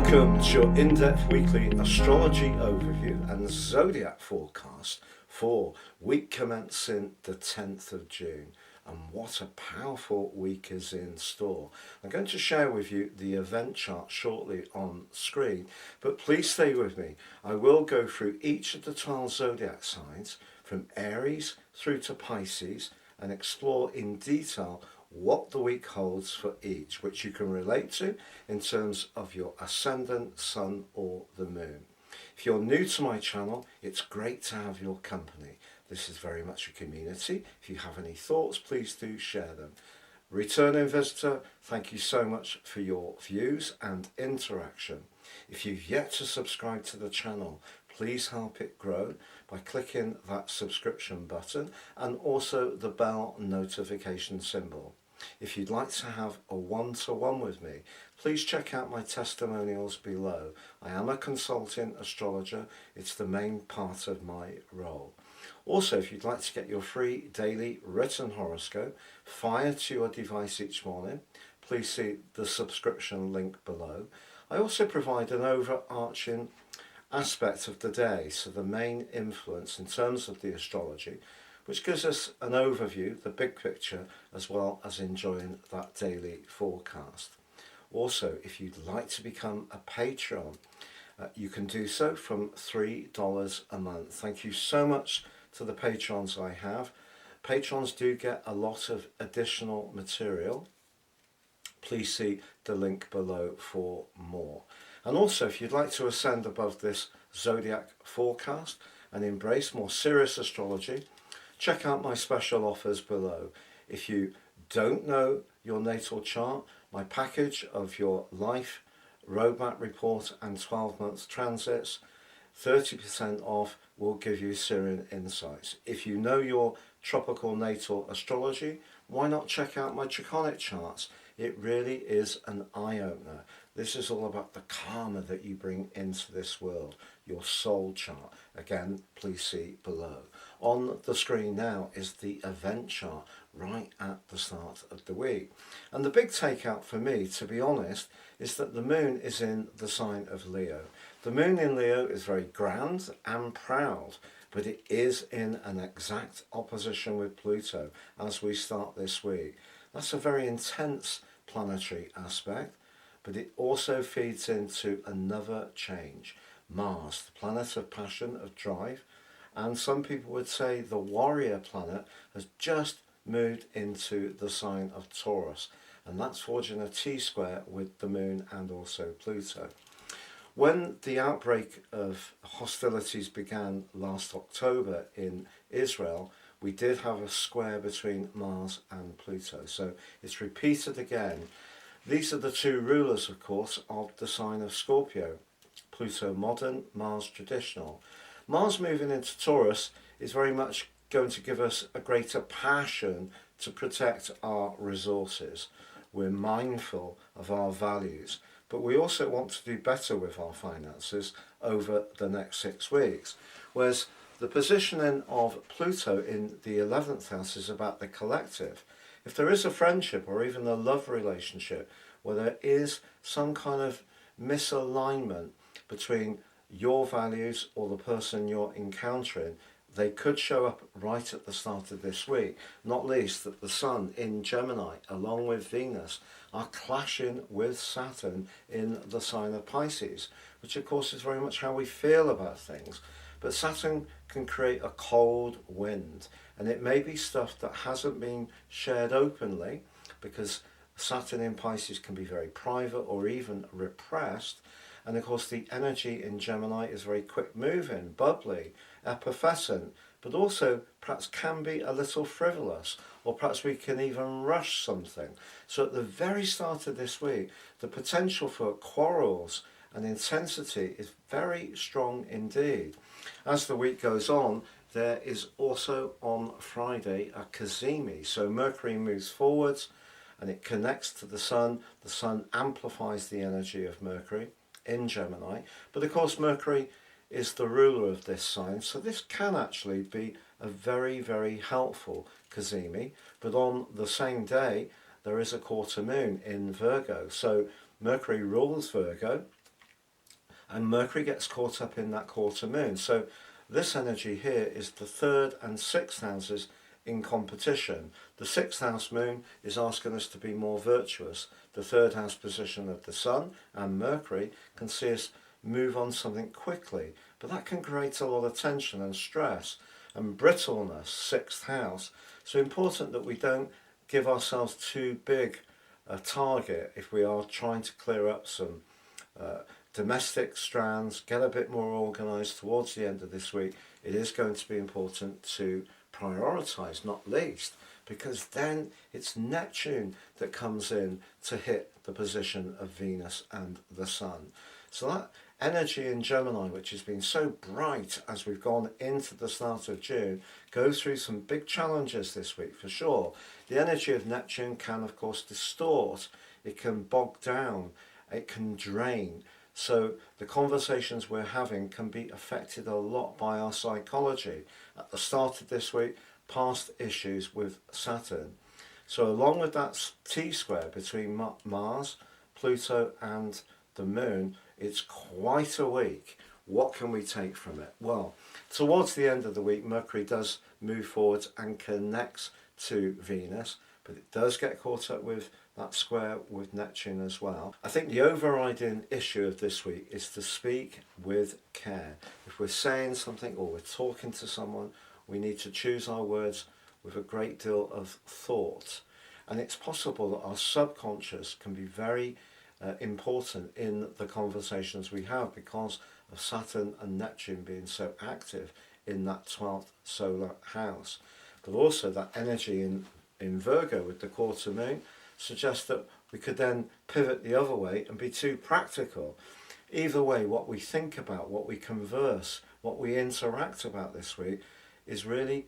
Welcome to your in-depth weekly astrology overview and zodiac forecast for week commencing the 10th of June. And what a powerful week is in store. I'm going to share with you the event chart shortly on screen, but please stay with me. I will go through each of the 12 zodiac signs from Aries through to Pisces and explore in detail what the week holds for each, which you can relate to in terms of your ascendant, sun or the moon. If you're new to my channel, it's great to have your company. This is very much a community. If you have any thoughts, please do share them. Returning visitor, thank you so much for your views and interaction. If you've yet to subscribe to the channel, please help it grow by clicking that subscription button and also the bell notification symbol. If you'd like to have a one-to-one with me, please check out my testimonials below. I am a consulting astrologer. It's the main part of my role. Also, if you'd like to get your free daily written horoscope fired to your device each morning, please see the subscription link below. I also provide an overarching aspect of the day, so the main influence in terms of the astrology, which gives us an overview, the big picture, as well as enjoying that daily forecast. Also, if you'd like to become a patron, you can do so from $3 a month. Thank you so much to the patrons I have. Patrons do get a lot of additional material. Please see the link below for more. And also, if you'd like to ascend above this zodiac forecast and embrace more serious astrology, check out my special offers below. If you don't know your natal chart, my package of your life roadmap report and 12 month transits, 30% off, will give you Syrian insights. If you know your tropical natal astrology, why not check out my Draconic charts? It really is an eye-opener. This is all about the karma that you bring into this world, your soul chart. Again, please see below. On the screen now is the event chart right at the start of the week. And the big takeout for me, to be honest, is that the moon is in the sign of Leo. The moon in Leo is very grand and proud, but it is in an exact opposition with Pluto as we start this week. That's a very intense planetary aspect, but it also feeds into another change. Mars, the planet of passion, of drive, and some people would say the warrior planet, has just moved into the sign of Taurus, and that's forging a T-square with the moon and also Pluto. When the outbreak of hostilities began last October in Israel, we did have a square between Mars and Pluto, so it's repeated again. These are the two rulers, of course, of the sign of Scorpio. Pluto modern, Mars traditional. Mars moving into Taurus is very much going to give us a greater passion to protect our resources. We're mindful of our values, but we also want to do better with our finances over the next 6 weeks. Whereas the positioning of Pluto in the 11th house is about the collective. If there is a friendship or even a love relationship where there is some kind of misalignment between your values or the person you're encountering, they could show up right at the start of this week. Not least that the Sun in Gemini, along with Venus, are clashing with Saturn in the sign of Pisces, which of course is very much how we feel about things. But Saturn can create a cold wind, and it may be stuff that hasn't been shared openly, because Saturn in Pisces can be very private or even repressed. And of course the energy in Gemini is very quick moving, bubbly, effervescent, but also perhaps can be a little frivolous, or perhaps we can even rush something. So at the very start of this week, the potential for quarrels and intensity is very strong indeed. As the week goes on, there is also on Friday a cazimi. So Mercury moves forwards and it connects to the Sun. The Sun amplifies the energy of Mercury in Gemini, but of course Mercury is the ruler of this sign, so this can actually be a very, very helpful cazimi. But on the same day there is a quarter moon in Virgo, so Mercury rules Virgo, and Mercury gets caught up in that quarter moon. So this energy here is the third and sixth houses in competition. The sixth house moon is asking us to be more virtuous. The third house position of the Sun and Mercury can see us move on something quickly, but that can create a lot of tension and stress and brittleness, sixth house. So important that we don't give ourselves too big a target if we are trying to clear up some domestic strands, get a bit more organised towards the end of this week. It is going to be important to prioritise, not least, because then it's Neptune that comes in to hit the position of Venus and the Sun. So that energy in Gemini, which has been so bright as we've gone into the start of June, goes through some big challenges this week for sure. The energy of Neptune can, of course, distort, it can bog down, it can drain. So the conversations we're having can be affected a lot by our psychology. At the start of this week, past issues with Saturn. So along with that T-square between Mars, Pluto and the Moon, it's quite a week. What can we take from it? Well, towards the end of the week, Mercury does move forwards and connects to Venus, but it does get caught up with that square with Neptune as well. I think the overriding issue of this week is to speak with care. If we're saying something or we're talking to someone, we need to choose our words with a great deal of thought. And it's possible that our subconscious can be very important in the conversations we have because of Saturn and Neptune being so active in that 12th solar house. But also that energy in Virgo with the quarter moon suggests that we could then pivot the other way and be too practical. Either way, what we think about, what we converse, what we interact about this week is really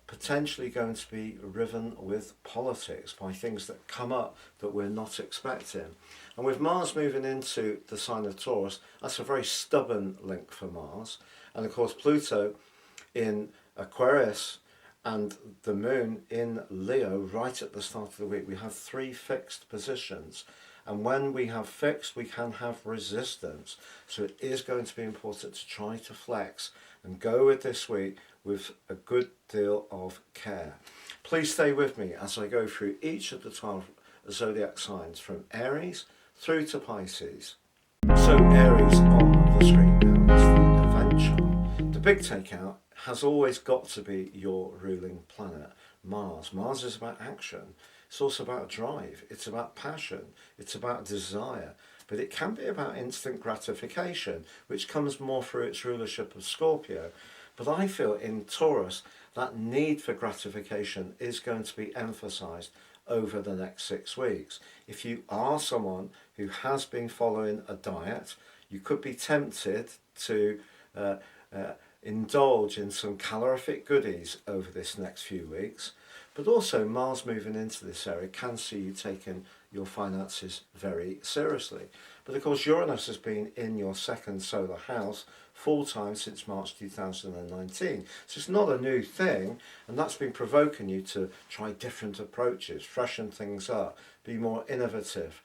potentially going to be riven with politics by things that come up that we're not expecting. And with Mars moving into the sign of Taurus, that's a very stubborn link for Mars. And of course Pluto in Aquarius and the Moon in Leo right at the start of the week. We have three fixed positions. And when we have fixed, we can have resistance. So it is going to be important to try to flex and go with this week with a good deal of care. Please stay with me as I go through each of the 12 zodiac signs from Aries through to Pisces. So Aries on the screen now is the event chart. The big takeout has always got to be your ruling planet, Mars. Mars is about action. It's also about drive. It's about passion. It's about desire. But it can be about instant gratification, which comes more through its rulership of Scorpio. But I feel in Taurus, that need for gratification is going to be emphasised over the next 6 weeks. If you are someone who has been following a diet, you could be tempted to indulge in some calorific goodies over this next few weeks. But also Mars moving into this area can see you taking your finances very seriously. But of course Uranus has been in your second solar house full time since March 2019. So it's not a new thing, and that's been provoking you to try different approaches, freshen things up, be more innovative,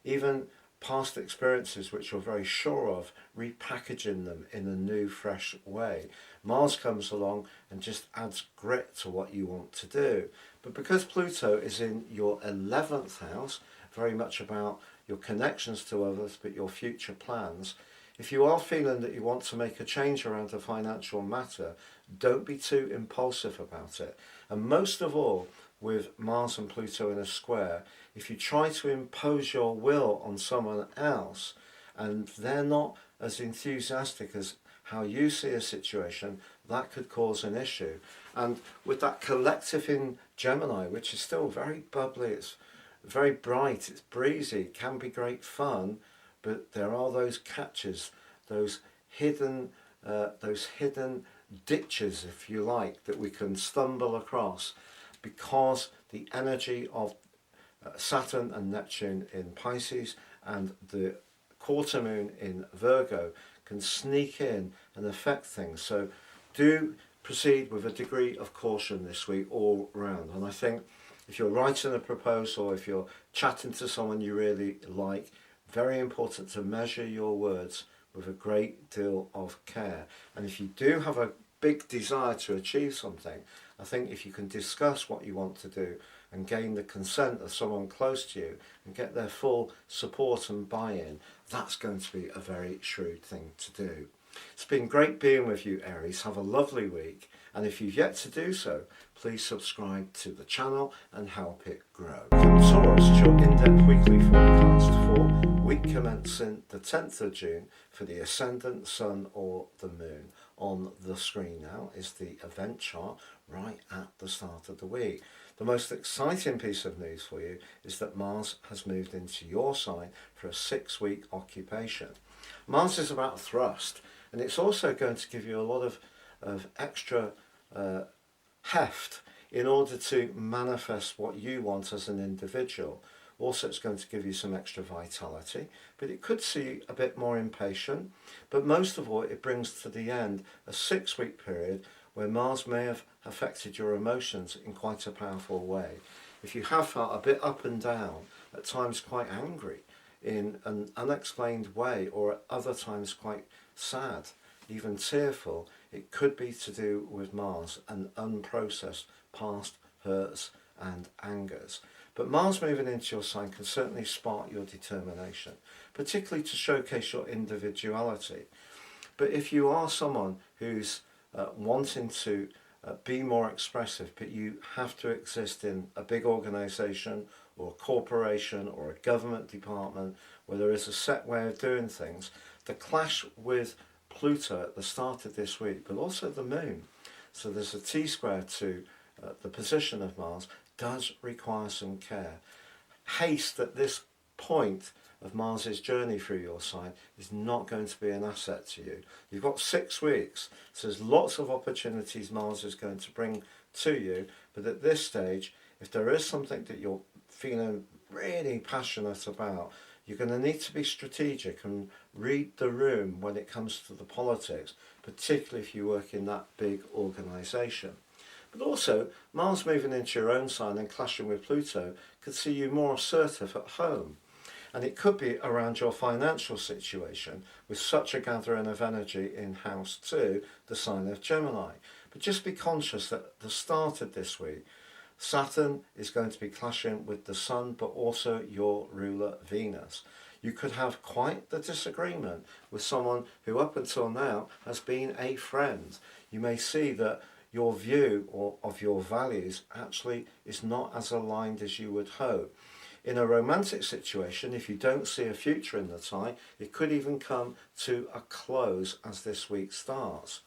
even past experiences which you're very sure of, repackaging them in a new, fresh way. Mars comes along and just adds grit to what you want to do. But because Pluto is in your 11th house, very much about your connections to others, but your future plans, if you are feeling that you want to make a change around a financial matter, don't be too impulsive about it. And most of all, with Mars and Pluto in a square, if you try to impose your will on someone else and they're not as enthusiastic as how you see a situation, that could cause an issue. And with that collective in Gemini, which is still very bubbly, it's very bright, it's breezy, can be great fun, but there are those catches, those hidden ditches, if you like, that we can stumble across because the energy of Saturn and Neptune in Pisces and the quarter moon in Virgo can sneak in and affect things. So do proceed with a degree of caution this week all round. And I think if you're writing a proposal, if you're chatting to someone you really like, very important to measure your words with a great deal of care. And if you do have a big desire to achieve something, I think if you can discuss what you want to do and gain the consent of someone close to you and get their full support and buy-in, that's going to be a very shrewd thing to do. It's been great being with you, Aries. Have a lovely week, and if you've yet to do so, please subscribe to the channel and help it grow. Come Taurus, your in-depth weekly forecast for week commencing the 10th of June for the Ascendant, Sun or the Moon. On the screen now is the event chart right at the start of the week. The most exciting piece of news for you is that Mars has moved into your sign for a 6-week occupation. Mars is about thrust, and it's also going to give you a lot of extra heft in order to manifest what you want as an individual. Also, it's going to give you some extra vitality, but it could see you a bit more impatient. But most of all, it brings to the end a 6-week period where Mars may have affected your emotions in quite a powerful way. If you have felt a bit up and down, at times quite angry in an unexplained way, or at other times quite sad, even tearful, it could be to do with Mars and unprocessed past hurts and angers. But Mars moving into your sign can certainly spark your determination, particularly to showcase your individuality. But if you are someone who's wanting to be more expressive, but you have to exist in a big organisation or a corporation or a government department where there is a set way of doing things, the clash with Pluto at the start of this week, but also the Moon, so there's a T-square to the position of Mars, does require some care. Haste at this point of Mars's journey through your sign is not going to be an asset to you. You've got 6 weeks, so there's lots of opportunities Mars is going to bring to you, but at this stage, if there is something that you're feeling really passionate about, you're going to need to be strategic and read the room when it comes to the politics, particularly if you work in that big organisation. But also, Mars moving into your own sign and clashing with Pluto could see you more assertive at home. And it could be around your financial situation with such a gathering of energy in house 2, the sign of Gemini. But just be conscious that at the start of this week, Saturn is going to be clashing with the Sun, but also your ruler Venus. You could have quite the disagreement with someone who up until now has been a friend. You may see that your view of your values actually is not as aligned as you would hope. In a romantic situation, if you don't see a future in the tie, it could even come to a close as this week starts.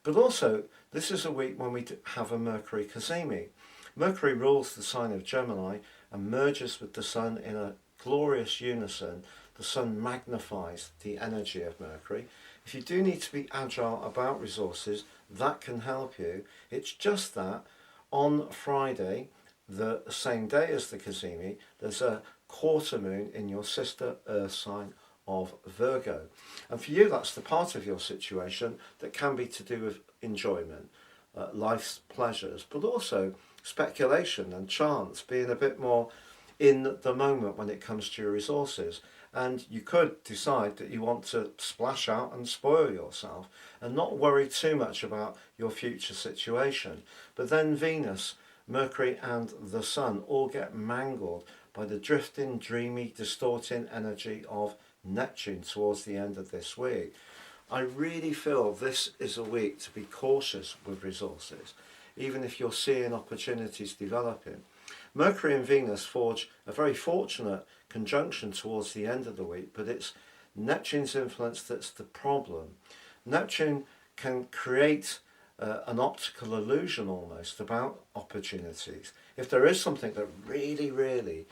But also, this is a week when we have a Mercury cazimi. Mercury rules the sign of Gemini and merges with the Sun in a glorious unison. The Sun magnifies the energy of Mercury. If you do need to be agile about resources, that can help you. It's just that on Friday, the same day as the cazimi, there's a quarter moon in your sister Earth sign of Virgo. And for you, that's the part of your situation that can be to do with enjoyment, life's pleasures, but also speculation and chance, being a bit more in the moment when it comes to your resources. And you could decide that you want to splash out and spoil yourself and not worry too much about your future situation. But then Venus, Mercury and the Sun all get mangled by the drifting, dreamy, distorting energy of Neptune towards the end of this week. I really feel this is a week to be cautious with resources, even if you're seeing opportunities developing. Mercury and Venus forge a very fortunate conjunction towards the end of the week, but it's Neptune's influence that's the problem. Neptune can create an optical illusion almost about opportunities. If there is something that really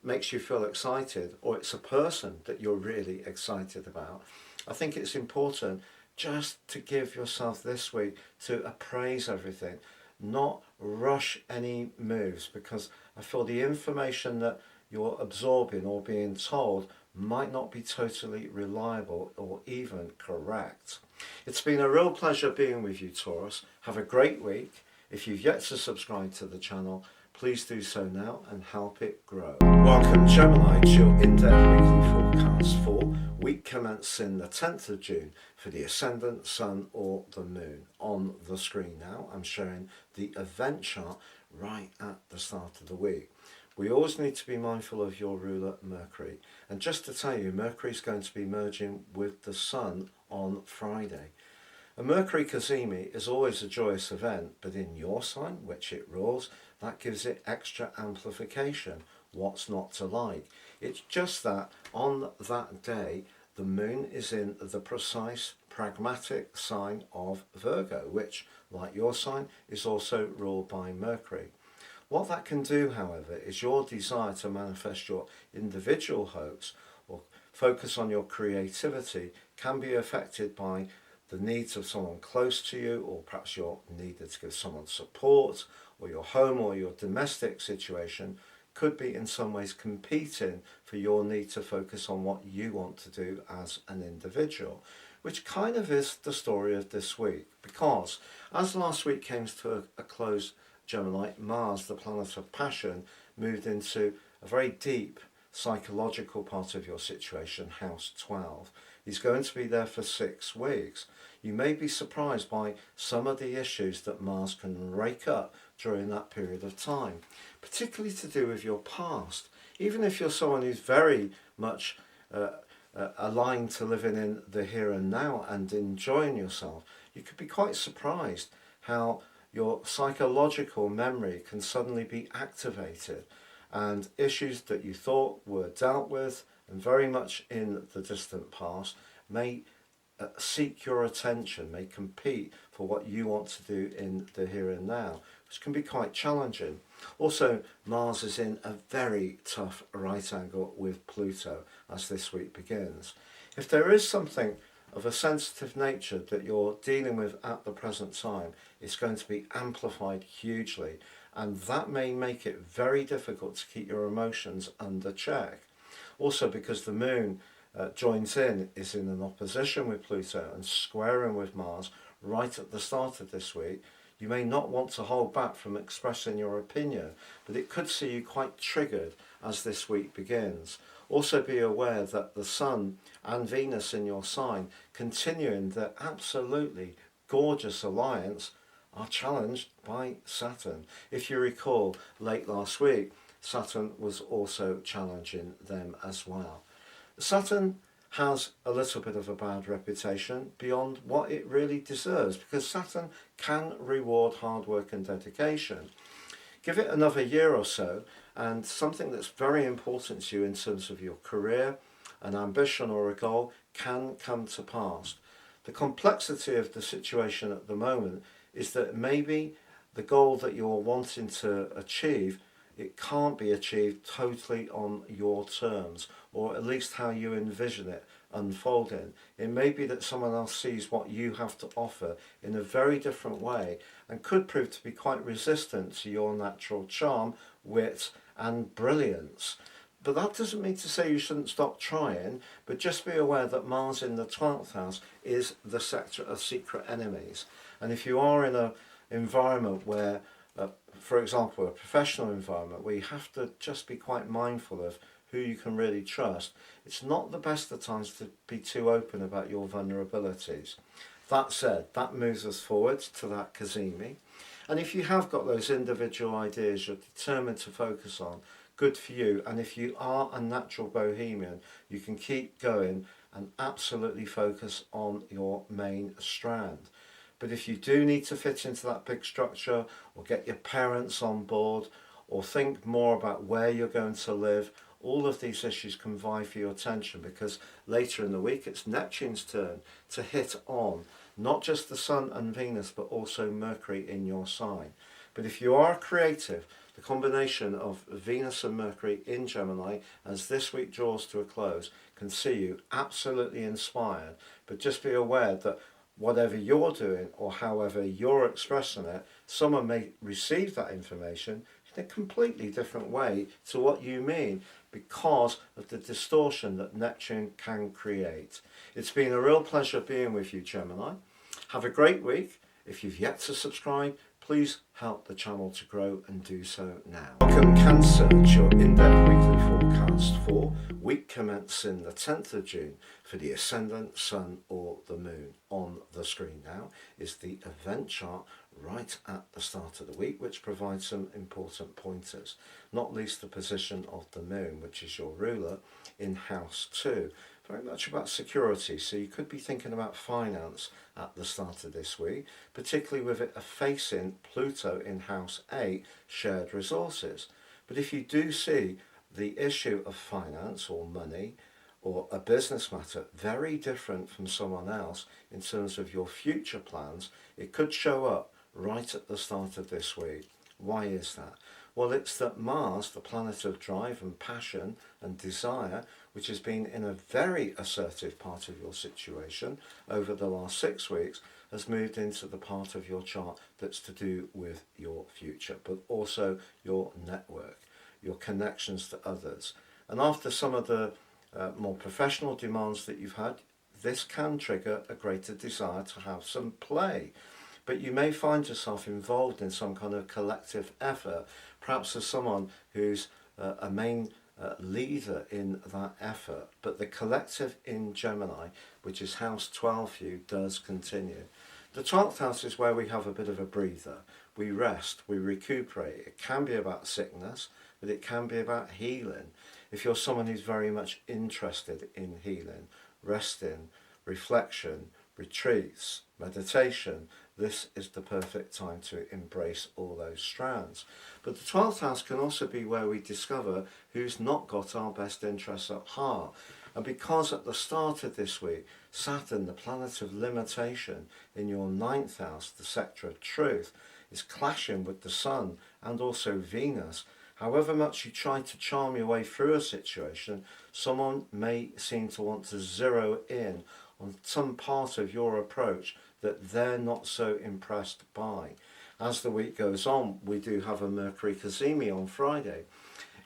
makes you feel excited, or it's a person that you're really excited about, I think it's important just to give yourself this week to appraise everything, not rush any moves, because I feel the information that you're absorbing or being told might not be totally reliable or even correct. It's been a real pleasure being with you, Taurus. Have a great week. If you've yet to subscribe to the channel, please do so now and help it grow. Welcome, Gemini, to your in-depth weekly forecast for week commencing the 10th of June for the ascendant, sun or the moon. On the screen now, I'm showing the event chart right at the start of the week. We always need to be mindful of your ruler Mercury. And just to tell you, Mercury is going to be merging with the sun on Friday. A Mercury cazimi is always a joyous event, but in your sign, which it rules, that gives it extra amplification. What's not to like? It's just that on that day, the moon is in the precise, pragmatic sign of Virgo, which, like your sign, is also ruled by Mercury. What that can do, however, is your desire to manifest your individual hopes or focus on your creativity can be affected by the needs of someone close to you, or perhaps you're needed to give someone support, or your home or your domestic situation could be in some ways competing for your need to focus on what you want to do as an individual, which kind of is the story of this week. Because as last week came to a close, Gemini, Mars, the planet of passion, moved into a very deep psychological part of your situation, house 12. He's going to be there for 6 weeks. You may be surprised by some of the issues that Mars can rake up during that period of time, particularly to do with your past. Even if you're someone who's very much aligned to living in the here and now and enjoying yourself, you could be quite surprised how your psychological memory can suddenly be activated, and issues that you thought were dealt with and very much in the distant past may seek your attention, may compete for what you want to do in the here and now, which can be quite challenging. Also, Mars is in a very tough right angle with Pluto as this week begins. If there is something of a sensitive nature that you're dealing with at the present time, it's going to be amplified hugely, and that may make it very difficult to keep your emotions under check. Also, because the moon is in an opposition with Pluto and squaring with Mars right at the start of this week, you may not want to hold back from expressing your opinion, but it could see you quite triggered as this week begins. Also be aware that the Sun and Venus in your sign, continuing their absolutely gorgeous alliance, are challenged by Saturn. If you recall, late last week, Saturn was also challenging them as well. Saturn has a little bit of a bad reputation beyond what it really deserves, because Saturn can reward hard work and dedication. Give it another year or so, and something that's very important to you in terms of your career, an ambition or a goal, can come to pass. The complexity of the situation at the moment is that maybe the goal that you're wanting to achieve, it can't be achieved totally on your terms, or at least how you envision it unfolding. It may be that someone else sees what you have to offer in a very different way and could prove to be quite resistant to your natural charm, wit and brilliance. But that doesn't mean to say you shouldn't stop trying, but just be aware that Mars in the 12th house is the sector of secret enemies. And if you are in an environment where, for example, a professional environment where you have to just be quite mindful of who you can really trust, it's not the best of times to be too open about your vulnerabilities. That said, that moves us forward to that cazimi. And if you have got those individual ideas you're determined to focus on, good for you. And if you are a natural bohemian, you can keep going and absolutely focus on your main strand. But if you do need to fit into that big structure, or get your parents on board, or think more about where you're going to live, all of these issues can vie for your attention, because later in the week it's Neptune's turn to hit on not just the Sun and Venus, but also Mercury in your sign. But if you are creative, the combination of Venus and Mercury in Gemini, as this week draws to a close, can see you absolutely inspired. But just be aware that whatever you're doing or however you're expressing it, someone may receive that information in a completely different way to what you mean, because of the distortion that Neptune can create. It's been a real pleasure being with you, Gemini. Have a great week. If you've yet to subscribe, please help the channel to grow and do so now. Welcome Cancer to your in-depth weekly forecast for week commencing the 10th of June for the Ascendant, Sun or the Moon. On the screen now is the event chart right at the start of the week, which provides some important pointers, not least the position of the Moon, which is your ruler, in House 2. Very much about security, so you could be thinking about finance at the start of this week, particularly with it facing Pluto in House 8, shared resources. But if you do see the issue of finance or money or a business matter very different from someone else in terms of your future plans, it could show up right at the start of this week. Why is that? Well, it's that Mars, the planet of drive and passion and desire, which has been in a very assertive part of your situation over the last 6 weeks, has moved into the part of your chart that's to do with your future, but also your network, your connections to others. And after some of the more professional demands that you've had, this can trigger a greater desire to have some play. But you may find yourself involved in some kind of collective effort, perhaps as someone who's a main leader in that effort. But the collective in Gemini, which is House 12 for you, does continue. The 12th house is where we have a bit of a breather. We rest, we recuperate. It can be about sickness, but it can be about healing. If you're someone who's very much interested in healing, resting, reflection, retreats, meditation, this is the perfect time to embrace all those strands. But the 12th house can also be where we discover who's not got our best interests at heart. And because at the start of this week, Saturn, the planet of limitation, in your 9th house, the sector of truth, is clashing with the Sun and also Venus. However much you try to charm your way through a situation, someone may seem to want to zero in on some part of your approach that they're not so impressed by. As the week goes on, we do have a Mercury cazimi on Friday.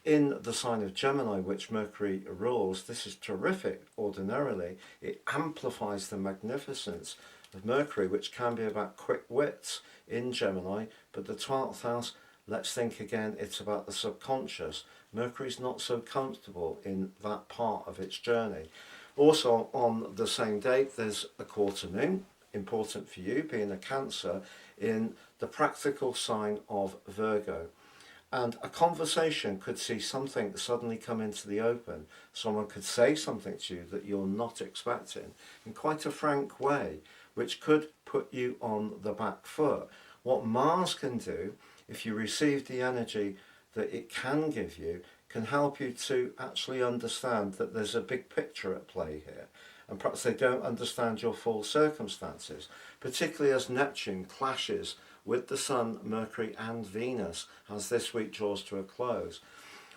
In the sign of Gemini, which Mercury rules, this is terrific ordinarily. It amplifies the magnificence of Mercury, which can be about quick wits in Gemini, but the 12th house, let's think again, it's about the subconscious. Mercury's not so comfortable in that part of its journey. Also on the same date, there's a quarter moon, important for you being a Cancer, in the practical sign of Virgo. And a conversation could see something suddenly come into the open. Someone could say something to you that you're not expecting in quite a frank way, which could put you on the back foot. What Mars can do, if you receive the energy that it can give you, can help you to actually understand that there's a big picture at play here. And perhaps they don't understand your full circumstances, particularly as Neptune clashes with the Sun, Mercury and Venus as this week draws to a close.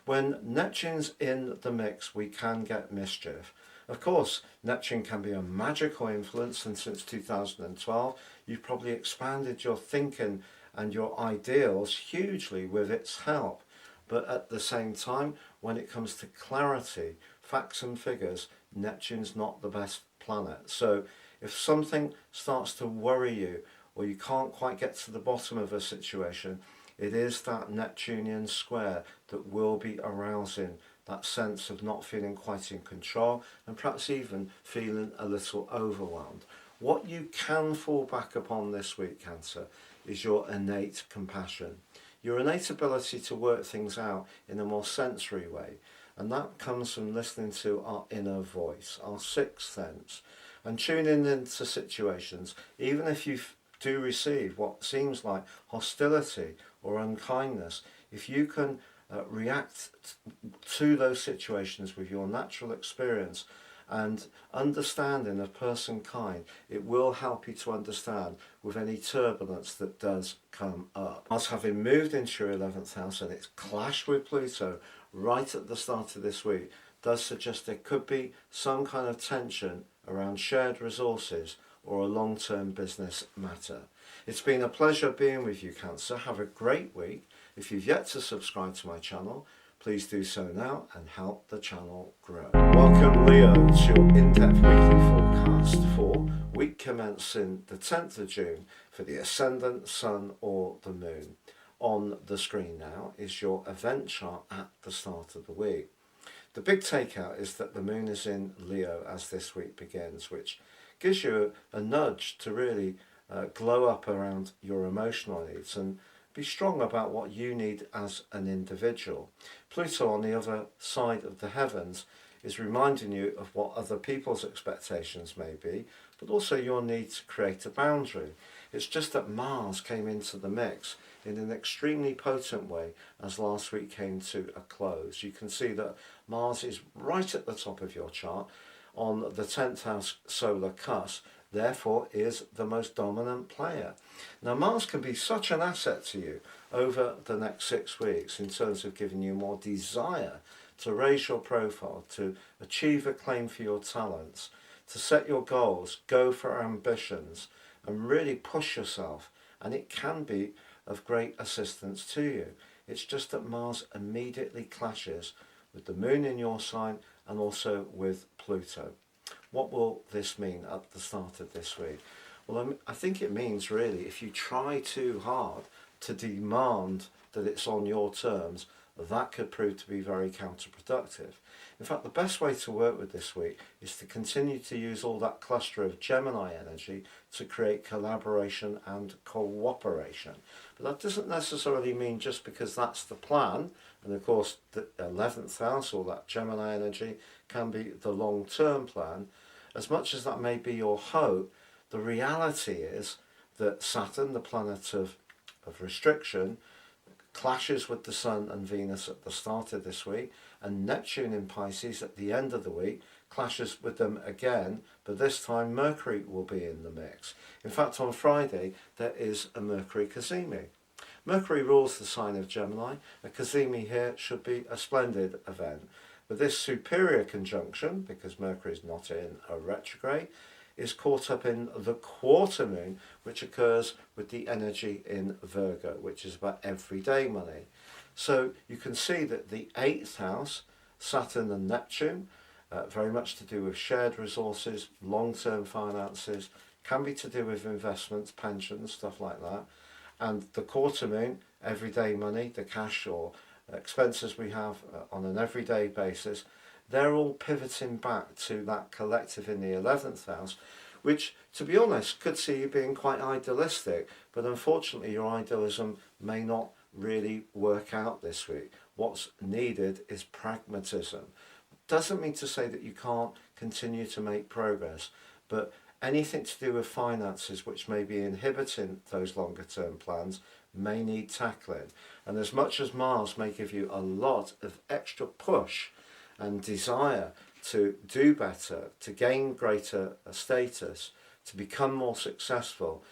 When Neptune's in the mix, we can get mischief. Of course, Neptune can be a magical influence, and since 2012, you've probably expanded your thinking and your ideals hugely with its help. But at the same time, when it comes to clarity, facts and figures, Neptune's not the best planet. So if something starts to worry you, or you can't quite get to the bottom of a situation, it is that Neptunian square that will be arousing that sense of not feeling quite in control and perhaps even feeling a little overwhelmed. What you can fall back upon this week, Cancer, is your innate compassion, your innate ability to work things out in a more sensory way. And that comes from listening to our inner voice, our sixth sense, and tuning into situations, even if you do receive what seems like hostility or unkindness. If you can react to those situations with your natural experience and understanding of person kind, it will help you to understand with any turbulence that does come up. As having moved into your 11th house and it's clashed with Pluto right at the start of this week, does suggest there could be some kind of tension around shared resources or a long-term business matter. It's been a pleasure being with you, Cancer. Have a great week. If you've yet to subscribe to my channel, please do so now and help the channel grow. Welcome, Leo, to your in-depth weekly forecast for week commencing the 10th of June for the ascendant, sun or the moon. On the screen now is your event chart at the start of the week. The big takeout is that the moon is in Leo as this week begins, which gives you a nudge to really glow up around your emotional needs and be strong about what you need as an individual. Pluto on the other side of the heavens is reminding you of what other people's expectations may be, but also your need to create a boundary. It's just that Mars came into the mix in an extremely potent way as last week came to a close. You can see that Mars is right at the top of your chart on the 10th house solar cusp, therefore is the most dominant player. Now Mars can be such an asset to you over the next 6 weeks in terms of giving you more desire to raise your profile, to achieve acclaim for your talents, to set your goals, go for ambitions and really push yourself, and it can be of great assistance to you. It's just that Mars immediately clashes with the moon in your sign and also with Pluto. What will this mean at the start of this week? Well, I think it means really if you try too hard to demand that it's on your terms, that could prove to be very counterproductive. In fact, the best way to work with this week is to continue to use all that cluster of Gemini energy to create collaboration and cooperation. But that doesn't necessarily mean just because that's the plan, and of course the 11th house, all that Gemini energy, can be the long-term plan. As much as that may be your hope, the reality is that Saturn, the planet of restriction, clashes with the Sun and Venus at the start of this week, and Neptune in Pisces at the end of the week clashes with them again, but this time Mercury will be in the mix. In fact, on Friday there is a Mercury cazimi. Mercury rules the sign of Gemini. A cazimi here should be a splendid event. But this superior conjunction, because Mercury is not in a retrograde, is caught up in the quarter moon, which occurs with the energy in Virgo, which is about everyday money. So you can see that the 8th house, Saturn and Neptune, very much to do with shared resources, long-term finances, can be to do with investments, pensions, stuff like that. And the quarter moon, everyday money, the cash or expenses we have on an everyday basis, they're all pivoting back to that collective in the 11th house, which, to be honest, could see you being quite idealistic, but unfortunately your idealism may not really work out this week. What's needed is pragmatism. Doesn't mean to say that you can't continue to make progress, but anything to do with finances which may be inhibiting those longer term plans may need tackling. And as much as Mars may give you a lot of extra push and desire to do better, to gain greater status, to become more successful,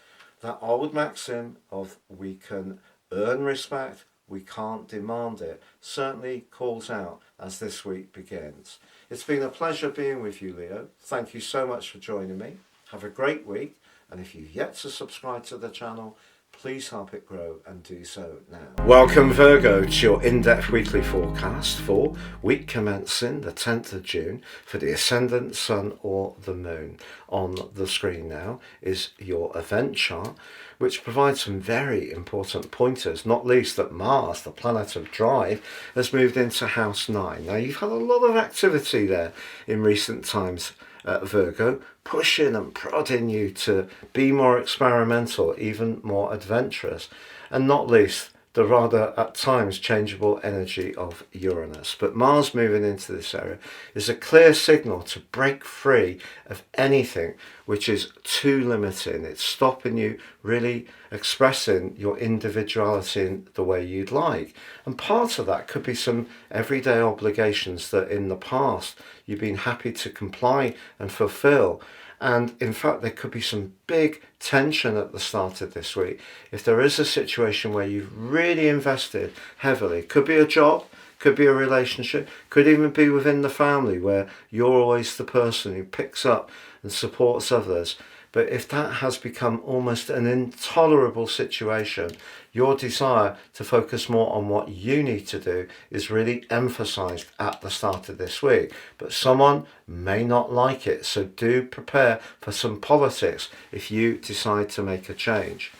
that old maxim of we can earn respect, we can't demand it, certainly calls out as this week begins. It's been a pleasure being with you, Leo. Thank you so much for joining me. Have a great week, and if you've yet to subscribe to the channel, please help it grow and do so now. Welcome Virgo to your in-depth weekly forecast for week commencing the 10th of June for the ascendant, sun or the moon. On the screen now is your event chart, which provides some very important pointers, not least that Mars, the planet of drive, has moved into house 9. Now you've had a lot of activity there in recent times, Virgo, pushing and prodding you to be more experimental, even more adventurous, and not least the rather at times changeable energy of Uranus. But Mars moving into this area is a clear signal to break free of anything which is too limiting. It's stopping you really expressing your individuality in the way you'd like. And part of that could be some everyday obligations that in the past you've been happy to comply and fulfill. And in fact, there could be some big tension at the start of this week. If there is a situation where you've really invested heavily, could be a job, could be a relationship, could even be within the family where you're always the person who picks up and supports others. But if that has become almost an intolerable situation, your desire to focus more on what you need to do is really emphasized at the start of this week. But someone may not like it, so do prepare for some politics if you decide to make a change.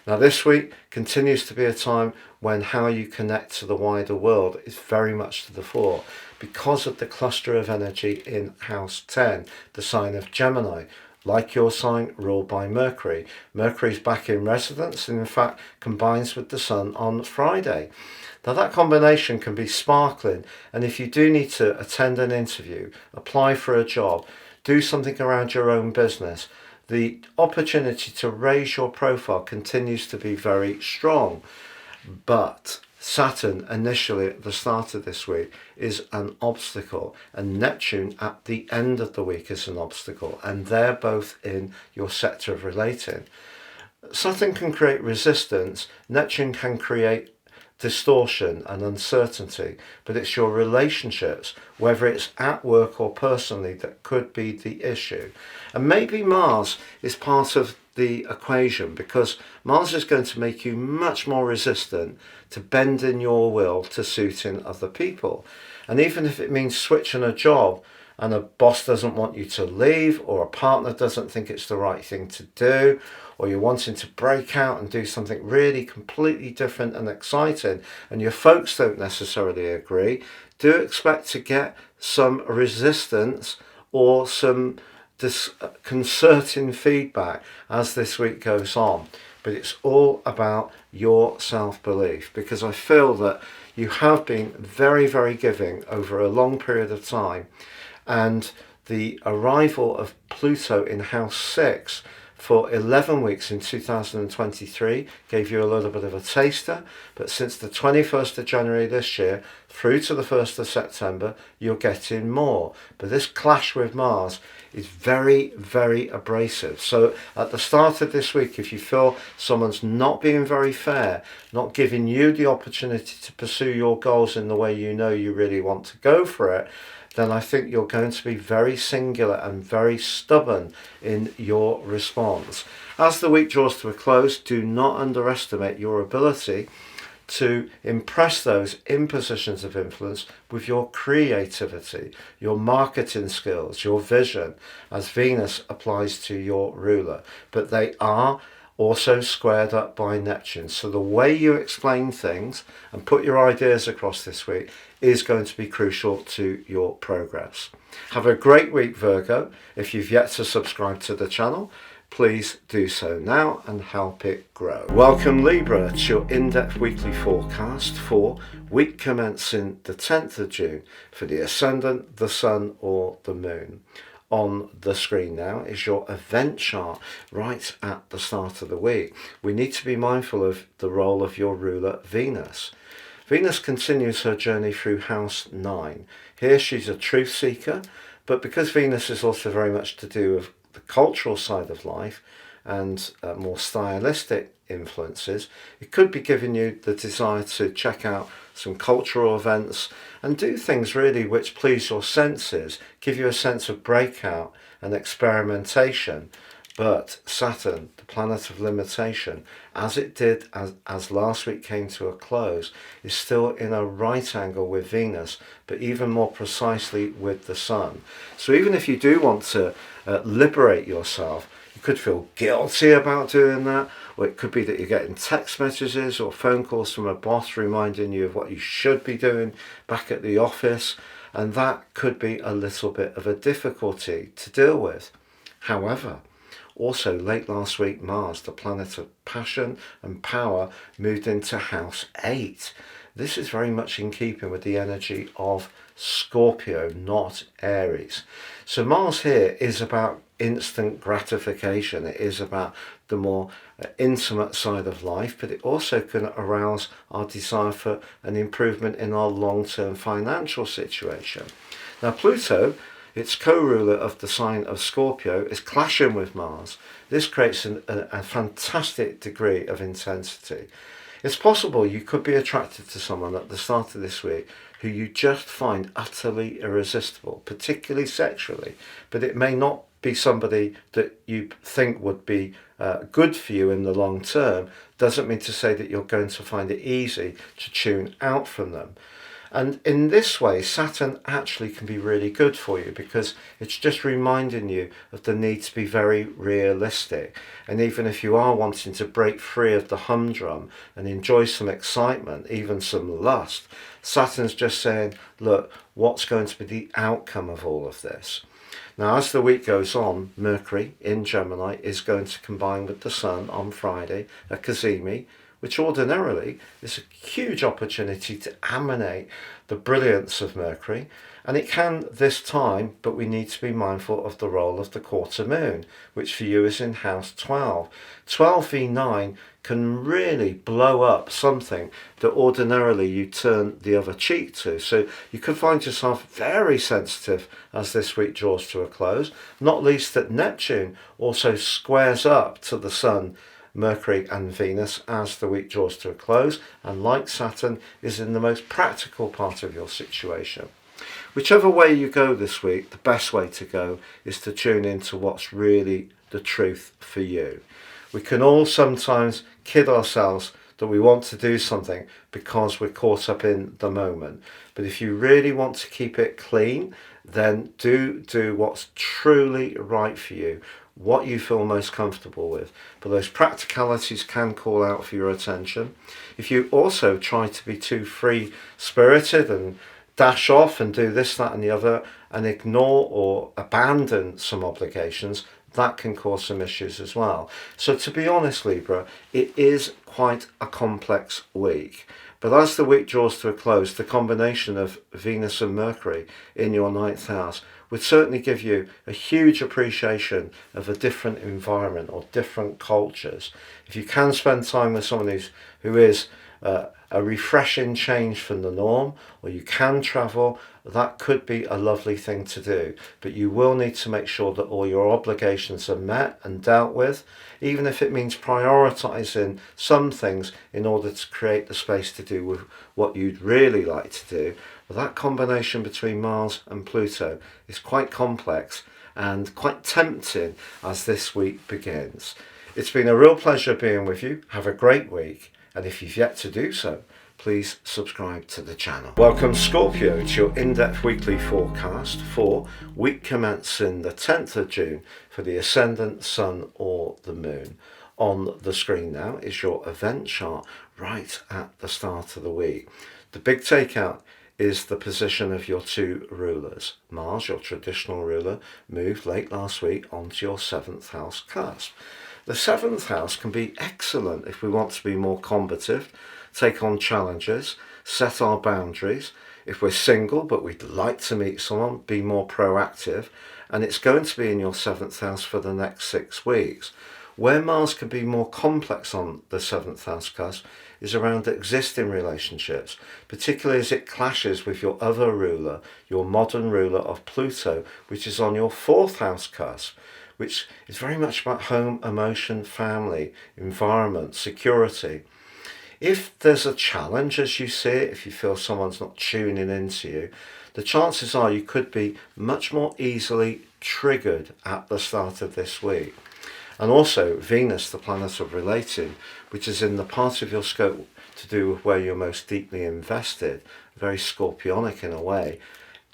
Now, this week continues to be a time when how you connect to the wider world is very much to the fore because of the cluster of energy in House 10, the sign of Gemini. Like your sign, ruled by Mercury. Mercury's back in residence and in fact combines with the Sun on Friday. Now that combination can be sparkling, and if you do need to attend an interview, apply for a job, do something around your own business, the opportunity to raise your profile continues to be very strong. But Saturn initially at the start of this week is an obstacle, and Neptune at the end of the week is an obstacle, and they're both in your sector of relating. Saturn can create resistance, Neptune can create distortion and uncertainty, but it's your relationships, whether it's at work or personally, that could be the issue. And maybe Mars is part of the equation, because Mars is going to make you much more resistant to bending your will to suiting other people. And even if it means switching a job and a boss doesn't want you to leave, or a partner doesn't think it's the right thing to do, or you're wanting to break out and do something really completely different and exciting, and your folks don't necessarily agree, do expect to get some resistance or some disconcerting feedback as this week goes on. But it's all about your self-belief, because I feel that you have been very, very giving over a long period of time, and the arrival of Pluto in House 6 for 11 weeks in 2023 gave you a little bit of a taster, but since the 21st of January this year through to the 1st of September, you're getting more. But this clash with Mars is very, very abrasive. So at the start of this week, if you feel someone's not being very fair, not giving you the opportunity to pursue your goals in the way you know you really want to go for it, then I think you're going to be very singular and very stubborn in your response. As the week draws to a close, do not underestimate your ability to impress those in positions of influence with your creativity, your marketing skills, your vision, as Venus applies to your ruler. But they are also squared up by Neptune. So the way you explain things and put your ideas across this week is going to be crucial to your progress. Have a great week, Virgo. If you've yet to subscribe to the channel, please do so now and help it grow. Welcome, Libra, to your in-depth weekly forecast for week commencing the 10th of June for the Ascendant, the Sun or the Moon. On the screen now is your event chart right at the start of the week. We need to be mindful of the role of your ruler, Venus. Venus continues her journey through House 9. Here she's a truth seeker, but because Venus is also very much to do with the cultural side of life and more stylistic influences, it could be giving you the desire to check out some cultural events and do things really which please your senses, give you a sense of breakout and experimentation. But Saturn, the planet of limitation, as it did as last week came to a close, is still in a right angle with Venus, but even more precisely with the Sun. So even if you do want to liberate yourself, you could feel guilty about doing that, or it could be that you're getting text messages or phone calls from a boss reminding you of what you should be doing back at the office, and that could be a little bit of a difficulty to deal with. However, also late last week, Mars, the planet of passion and power, moved into House 8. This is very much in keeping with the energy of Scorpio, not Aries. So Mars here is about instant gratification. It is about the more intimate side of life, but it also can arouse our desire for an improvement in our long-term financial situation. Now Pluto, its co-ruler of the sign of Scorpio, is clashing with Mars. This creates a fantastic degree of intensity. It's possible you could be attracted to someone at the start of this week who you just find utterly irresistible, particularly sexually, but it may not be somebody that you think would be good for you in the long term doesn't mean to say that you're going to find it easy to tune out from them. And in this way, Saturn actually can be really good for you because it's just reminding you of the need to be very realistic. And even if you are wanting to break free of the humdrum and enjoy some excitement, even some lust, Saturn's just saying, look, what's going to be the outcome of all of this? Now, as the week goes on, Mercury in Gemini is going to combine with the Sun on Friday at Cazimi, which ordinarily is a huge opportunity to emanate the brilliance of Mercury. And it can this time, but we need to be mindful of the role of the quarter moon, which for you is in house 12. 12v9 can really blow up something that ordinarily you turn the other cheek to. So you could find yourself very sensitive as this week draws to a close, not least that Neptune also squares up to the Sun, Mercury and Venus as the week draws to a close, and like Saturn is in the most practical part of your situation. Whichever way you go this week, the best way to go is to tune into what's really the truth for you. We can all sometimes kid ourselves that we want to do something because we're caught up in the moment. But if you really want to keep it clean, then do what's truly right for you, what you feel most comfortable with. But those practicalities can call out for your attention. If you also try to be too free-spirited and dash off and do this, that and the other and ignore or abandon some obligations, that can cause some issues as well. So to be honest, Libra, it is quite a complex week. But as the week draws to a close, the combination of Venus and Mercury in your 9th house would certainly give you a huge appreciation of a different environment or different cultures. If you can spend time with someone who is a refreshing change from the norm, or you can travel, that could be a lovely thing to do. But you will need to make sure that all your obligations are met and dealt with, even if it means prioritizing some things in order to create the space to do with what you'd really like to do. But that combination between Mars and Pluto is quite complex and quite tempting as this week begins. It's been a real pleasure being with you. Have a great week. And if you've yet to do so, please subscribe to the channel. Welcome Scorpio to your in-depth weekly forecast for week commencing the 10th of June for the Ascendant, Sun or the Moon. On the screen now is your event chart right at the start of the week. The big takeout is the position of your two rulers. Mars, your traditional ruler, moved late last week onto your 7th house cusp. The 7th house can be excellent if we want to be more combative, take on challenges, set our boundaries. If we're single but we'd like to meet someone, be more proactive. And it's going to be in your 7th house for the next 6 weeks. Where Mars can be more complex on the 7th house cusp is around existing relationships, particularly as it clashes with your other ruler, your modern ruler of Pluto, which is on your 4th house cusp, which is very much about home, emotion, family, environment, security. If there's a challenge as you see it, if you feel someone's not tuning into you, the chances are you could be much more easily triggered at the start of this week. And also Venus, the planet of relating, which is in the part of your scope to do with where you're most deeply invested, very scorpionic in a way,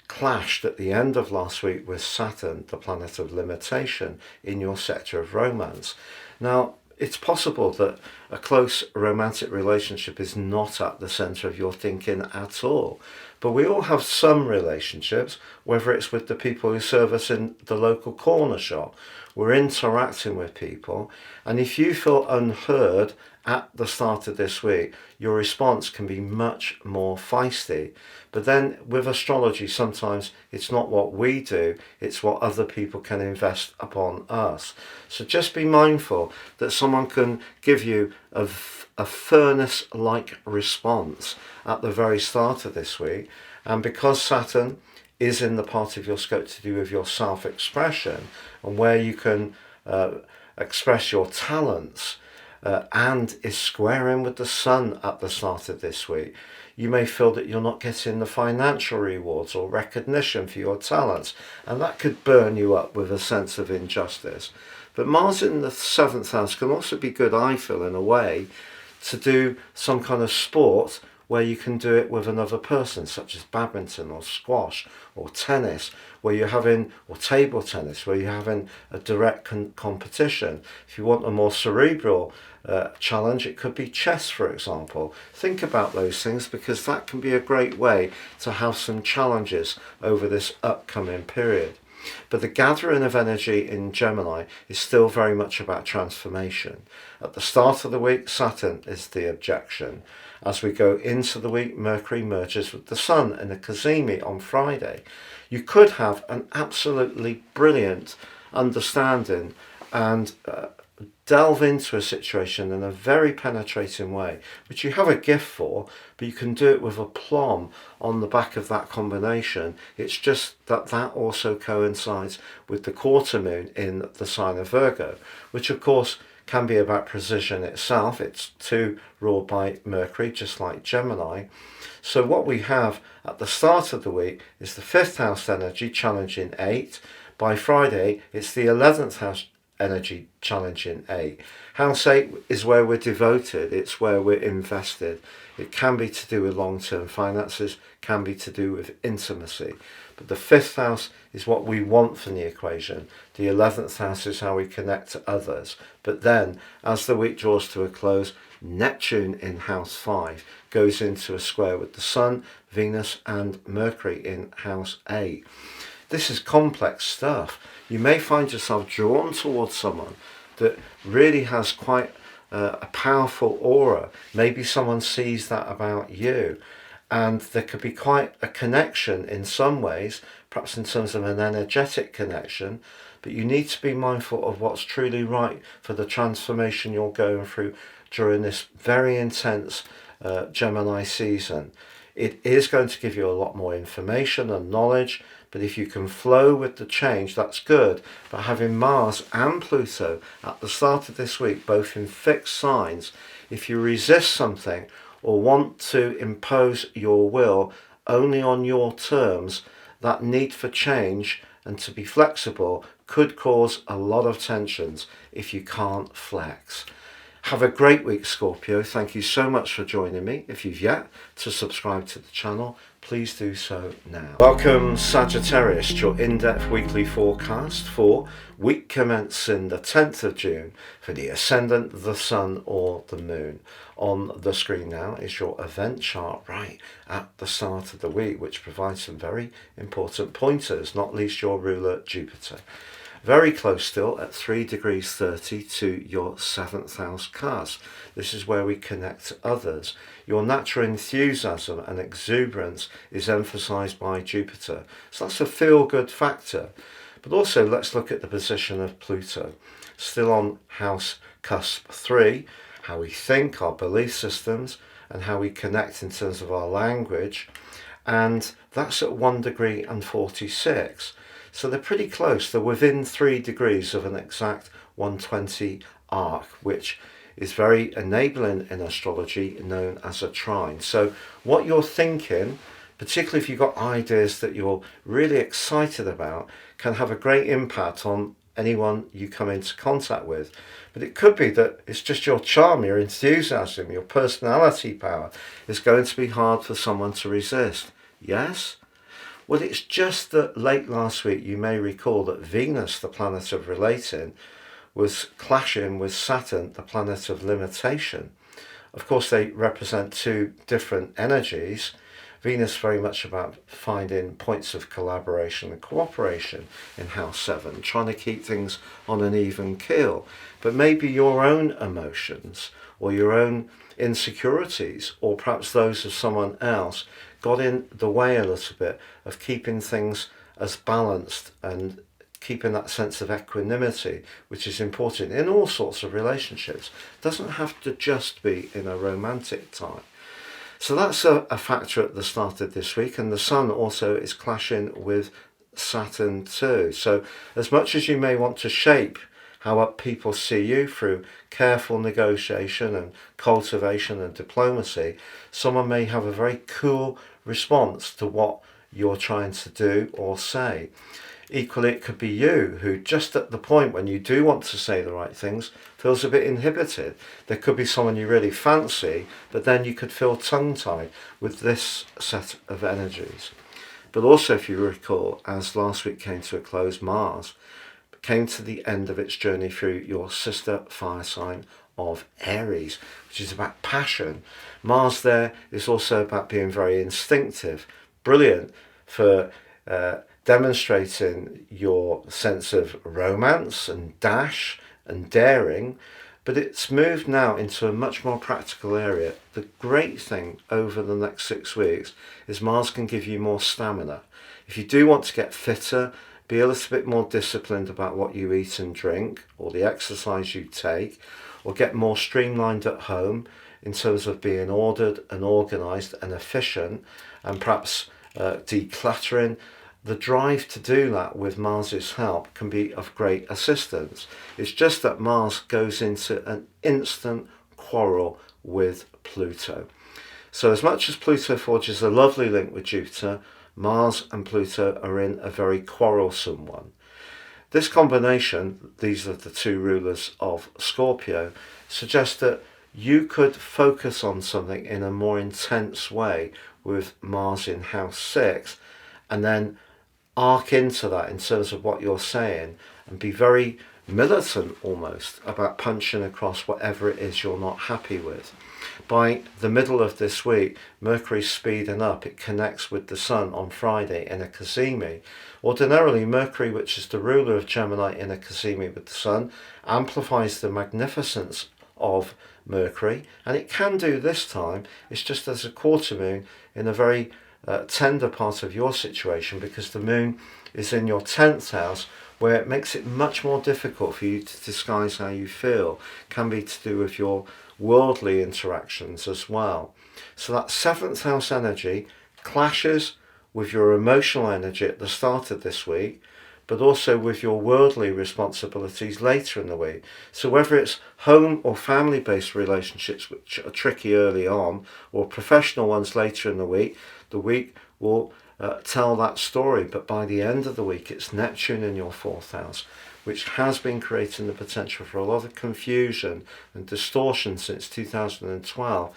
clashed at the end of last week with Saturn, the planet of limitation, in your sector of romance. Now, it's possible that a close romantic relationship is not at the centre of your thinking at all. But we all have some relationships, whether it's with the people who serve us in the local corner shop. We're interacting with people. And if you feel unheard at the start of this week, your response can be much more feisty. But then with astrology, sometimes it's not what we do, it's what other people can invest upon us. So just be mindful that someone can give you a furnace-like response at the very start of this week. And because Saturn is in the part of your scope to do with your self-expression and where you can express your talents, and is squaring with the sun at the start of this week. You may feel that you're not getting the financial rewards or recognition for your talents, and that could burn you up with a sense of injustice. But Mars in the 7th house can also be good, I feel, in a way, to do some kind of sport where you can do it with another person, such as badminton or squash or tennis, where you're having, or table tennis, where you're having a direct competition. If you want a more cerebral challenge, it could be chess, for example. Think about those things, because that can be a great way to have some challenges over this upcoming period. But the gathering of energy in Gemini is still very much about transformation. At the start of the week, Saturn is the objection. As we go into the week, Mercury merges with the Sun in a cazimi on Friday. You could have an absolutely brilliant understanding and delve into a situation in a very penetrating way, which you have a gift for, but you can do it with aplomb on the back of that combination. It's just that that also coincides with the quarter moon in the sign of Virgo, which of course can be about precision itself. It's too ruled by Mercury, just like Gemini. So what we have at the start of the week is the 5th house energy challenging 8. By Friday, it's the 11th house energy challenging 8. House 8 is where we're devoted, it's where we're invested. It can be to do with long-term finances, can be to do with intimacy. But the 5th house is what we want from the equation. The 11th house is how we connect to others. But then, as the week draws to a close, Neptune in house 5 goes into a square with the Sun, Venus and Mercury in house 8. This is complex stuff. You may find yourself drawn towards someone that really has quite a powerful aura. Maybe someone sees that about you, and there could be quite a connection in some ways, perhaps in terms of an energetic connection, but you need to be mindful of what's truly right for the transformation you're going through during this very intense Gemini season. It is going to give you a lot more information and knowledge, but if you can flow with the change, that's good. But having Mars and Pluto at the start of this week, both in fixed signs, if you resist something or want to impose your will only on your terms, that need for change and to be flexible could cause a lot of tensions if you can't flex. Have a great week, Scorpio. Thank you so much for joining me. If you've yet to subscribe to the channel, please do so now. Welcome, Sagittarius, to your in-depth weekly forecast for week commencing the 10th of June for the ascendant, the sun or the moon. On the screen now is your event chart right at the start of the week, which provides some very important pointers, not least your ruler Jupiter. Very close still at 3 degrees 30 to your 7th house cusp. This is where we connect to others. Your natural enthusiasm and exuberance is emphasized by Jupiter. So that's a feel-good factor. But also let's look at the position of Pluto. Still on house cusp 3, how we think, our belief systems, and how we connect in terms of our language. And that's at 1 degree and 46. So they're pretty close. They're within 3 degrees of an exact 120 arc, which is very enabling in astrology, known as a trine. So what you're thinking, particularly if you've got ideas that you're really excited about, can have a great impact on anyone you come into contact with. But it could be that it's just your charm, your enthusiasm, your personality power is going to be hard for someone to resist. Yes? Well, it's just that late last week, you may recall that Venus, the planet of relating, was clashing with Saturn, the planet of limitation. Of course, they represent two different energies. Venus very much about finding points of collaboration and cooperation in house 7, trying to keep things on an even keel. But maybe your own emotions or your own insecurities, or perhaps those of someone else, got in the way a little bit of keeping things as balanced and keeping that sense of equanimity, which is important in all sorts of relationships. It doesn't have to just be in a romantic tie. So that's a factor at the start of this week, and the Sun also is clashing with Saturn too. So as much as you may want to shape how people see you through careful negotiation and cultivation and diplomacy, someone may have a very cool response to what you're trying to do or say. Equally, it could be you who, just at the point when you do want to say the right things, feels a bit inhibited. There could be someone you really fancy, but then you could feel tongue-tied with this set of energies. But also, if you recall, as last week came to a close, Mars came to the end of its journey through your sister fire sign of Aries, which is about passion. Mars there is also about being very instinctive, brilliant for demonstrating your sense of romance and dash and daring, but it's moved now into a much more practical area. The great thing over the next 6 weeks is Mars can give you more stamina. If you do want to get fitter, be a little bit more disciplined about what you eat and drink, or the exercise you take, or get more streamlined at home in terms of being ordered and organised and efficient, and perhaps decluttering. The drive to do that with Mars's help can be of great assistance. It's just that Mars goes into an instant quarrel with Pluto. So as much as Pluto forges a lovely link with Jupiter, Mars and Pluto are in a very quarrelsome one. This combination, these are the two rulers of Scorpio, suggests that you could focus on something in a more intense way with Mars in house 6, and then arc into that in terms of what you're saying and be very militant almost about punching across whatever it is you're not happy with. By the middle of this week, Mercury's speeding up. It connects with the Sun on Friday in a cazimi. Ordinarily, Mercury, which is the ruler of Gemini in a cazimi with the Sun, amplifies the magnificence of Mercury, and it can do this time. It's just as a quarter moon in a very tender part of your situation, because the moon is in your 10th house, where it makes it much more difficult for you to disguise how you feel. It can be to do with your worldly interactions as well. So that 7th house energy clashes with your emotional energy at the start of this week, but also with your worldly responsibilities later in the week. So whether it's home or family-based relationships which are tricky early on, or professional ones later in the week will tell that story. But by the end of the week, it's Neptune in your 4th house, which has been creating the potential for a lot of confusion and distortion since 2012.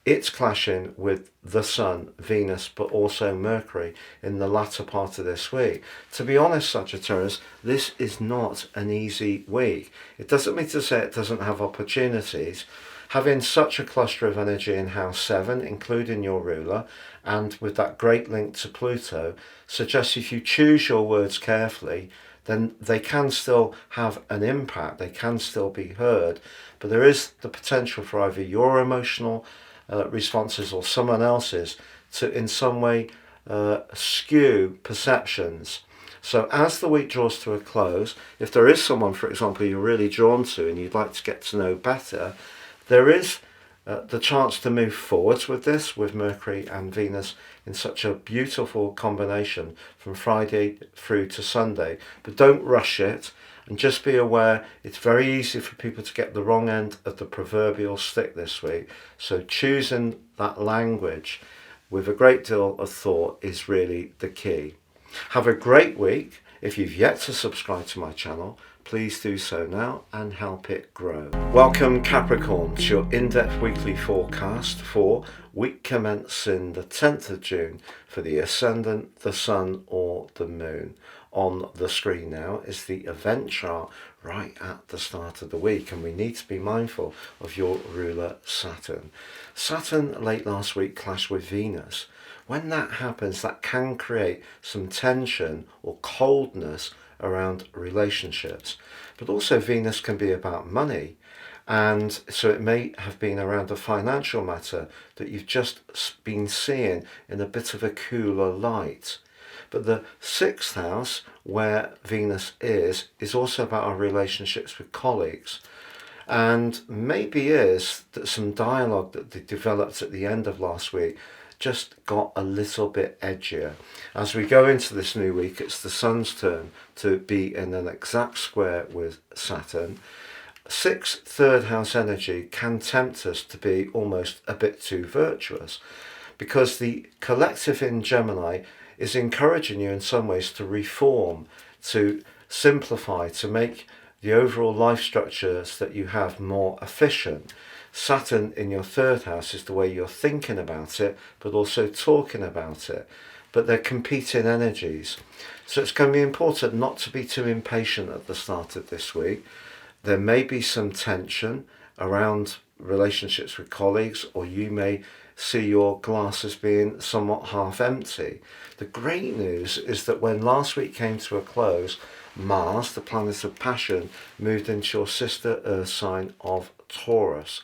It's clashing with the Sun, Venus, but also Mercury in the latter part of this week. To be honest, Sagittarius, this is not an easy week. It doesn't mean to say it doesn't have opportunities. Having such a cluster of energy in house 7, including your ruler, and with that great link to Pluto, suggests if you choose your words carefully, then they can still have an impact, they can still be heard, but there is the potential for either your emotional responses or someone else's to in some way skew perceptions. So as the week draws to a close, if there is someone, for example, you're really drawn to and you'd like to get to know better, there is the chance to move forwards with this, with Mercury and Venus in such a beautiful combination from Friday through to Sunday. But don't rush it, and just be aware it's very easy for people to get the wrong end of the proverbial stick this week. So choosing that language with a great deal of thought is really the key. Have a great week. If you've yet to subscribe to my channel, please do so now and help it grow. Welcome Capricorn to your in-depth weekly forecast for week commencing the 10th of June for the Ascendant, the Sun or the Moon. On the screen now is the event chart right at the start of the week, and we need to be mindful of your ruler Saturn. Saturn late last week clashed with Venus. When that happens, that can create some tension or coldness around relationships. But also Venus can be about money, and so it may have been around a financial matter that you've just been seeing in a bit of a cooler light. But the 6th house, where Venus is also about our relationships with colleagues. And maybe is that some dialogue that they developed at the end of last week just got a little bit edgier. As we go into this new week, it's the Sun's turn to be in an exact square with Saturn. 6th third house energy can tempt us to be almost a bit too virtuous, because the collective in Gemini is encouraging you in some ways to reform, to simplify, to make the overall life structures that you have more efficient. Saturn in your third house is the way you're thinking about it, but also talking about it. But they're competing energies. So it's going to be important not to be too impatient at the start of this week. There may be some tension around relationships with colleagues, or you may see your glass as being somewhat half empty. The great news is that when last week came to a close, Mars, the planet of passion, moved into your sister Earth sign of Taurus.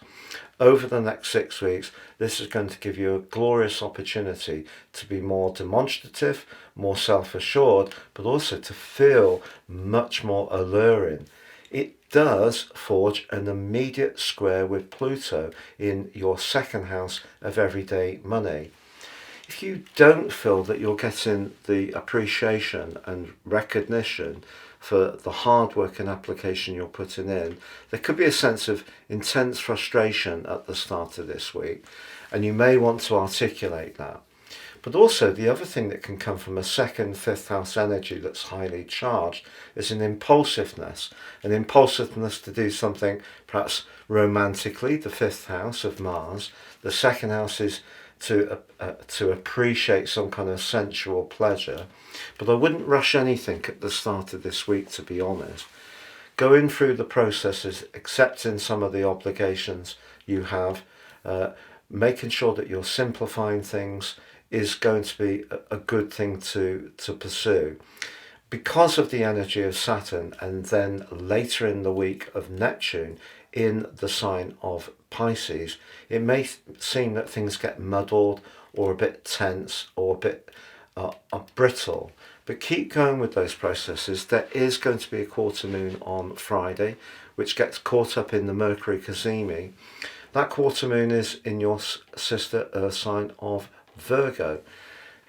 Over the next 6 weeks, this is going to give you a glorious opportunity to be more demonstrative, more self-assured, but also to feel much more alluring. It does forge an immediate square with Pluto in your second house of everyday money. If you don't feel that you're getting the appreciation and recognition for the hard work and application you're putting in, there could be a sense of intense frustration at the start of this week, and you may want to articulate that. But also, the other thing that can come from a second, fifth house energy that's highly charged is an impulsiveness to do something perhaps romantically, the fifth house of Mars. The second house is to appreciate some kind of sensual pleasure. But I wouldn't rush anything at the start of this week, to be honest. Going through the processes, accepting some of the obligations you have, making sure that you're simplifying things is going to be a good thing to pursue. Because of the energy of Saturn, and then later in the week of Neptune in the sign of Pisces, it may seem that things get muddled or a bit tense or a bit brittle. But keep going with those processes. There is going to be a quarter moon on Friday, which gets caught up in the Mercury cazimi. That quarter moon is in your sister Earth sign of Virgo.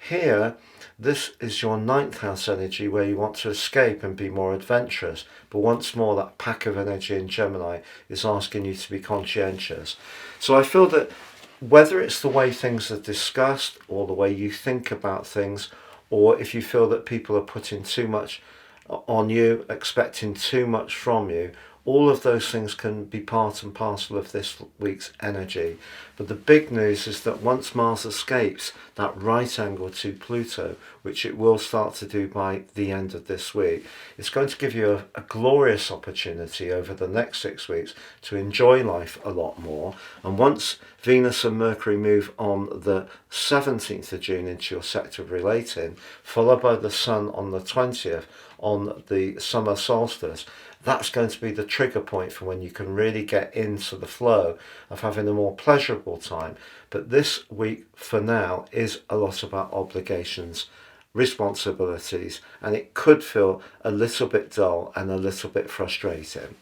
Here, this is your ninth house energy, where you want to escape and be more adventurous. But once more, that pack of energy in Gemini is asking you to be conscientious. So I feel that whether it's the way things are discussed, or the way you think about things, or if you feel that people are putting too much on you, expecting too much from you, all of those things can be part and parcel of this week's energy. But the big news is that once Mars escapes that right angle to Pluto, which it will start to do by the end of this week, it's going to give you a glorious opportunity over the next 6 weeks to enjoy life a lot more. And once Venus and Mercury move on the 17th of June into your sector of relating, followed by the Sun on the 20th on the summer solstice, that's going to be the trigger point for when you can really get into the flow of having a more pleasurable time. But this week, for now, is a lot about obligations, responsibilities, and it could feel a little bit dull and a little bit frustrating.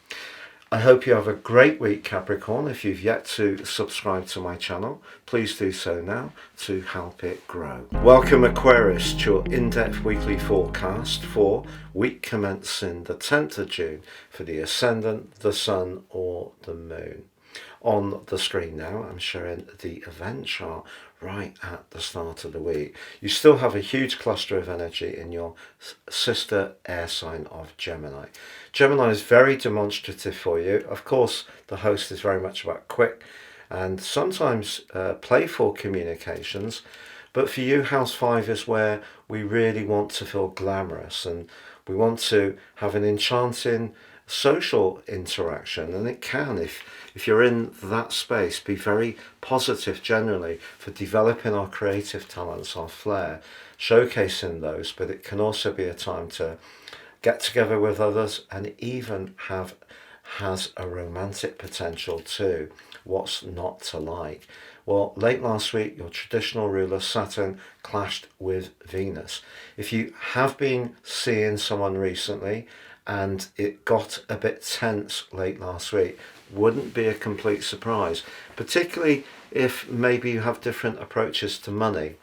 I hope you have a great week, Capricorn. If you've yet to subscribe to my channel, please do so now to help it grow. Welcome, Aquarius, to your in-depth weekly forecast for week commencing the 10th of June for the Ascendant, the Sun or the Moon. On the screen now, I'm showing the event chart right at the start of the week. You still have a huge cluster of energy in your sister air sign of Gemini. Gemini is very demonstrative for you. Of course, the host is very much about quick and sometimes playful communications. But for you, House 5 is where we really want to feel glamorous, and we want to have an enchanting social interaction, and it can, if you're in that space, be very positive generally for developing our creative talents, our flair, showcasing those. But it can also be a time to get together with others, and even has a romantic potential too. What's not to like? Well, late last week, your traditional ruler Saturn clashed with Venus. If you have been seeing someone recently and it got a bit tense late last week, wouldn't be a complete surprise, particularly if maybe you have different approaches to money.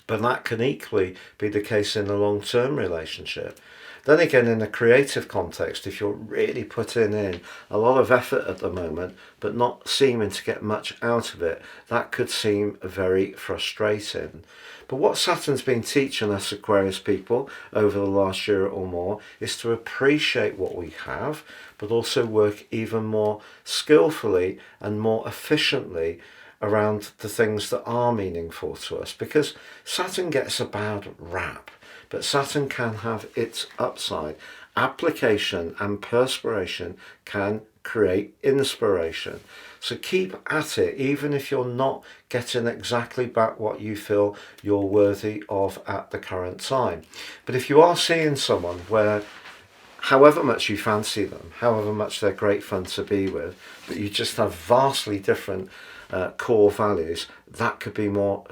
But that can equally be the case in a long-term relationship. Then again, in a creative context, if you're really putting in a lot of effort at the moment, but not seeming to get much out of it, that could seem very frustrating. But what Saturn's been teaching us Aquarius people over the last year or more is to appreciate what we have, but also work even more skillfully and more efficiently around the things that are meaningful to us, because Saturn gets a bad rap, but Saturn can have its upside. Application and perspiration can create inspiration. So keep at it, even if you're not getting exactly back what you feel you're worthy of at the current time. But if you are seeing someone where, however much you fancy them, however much they're great fun to be with, but you just have vastly different core values, that could be more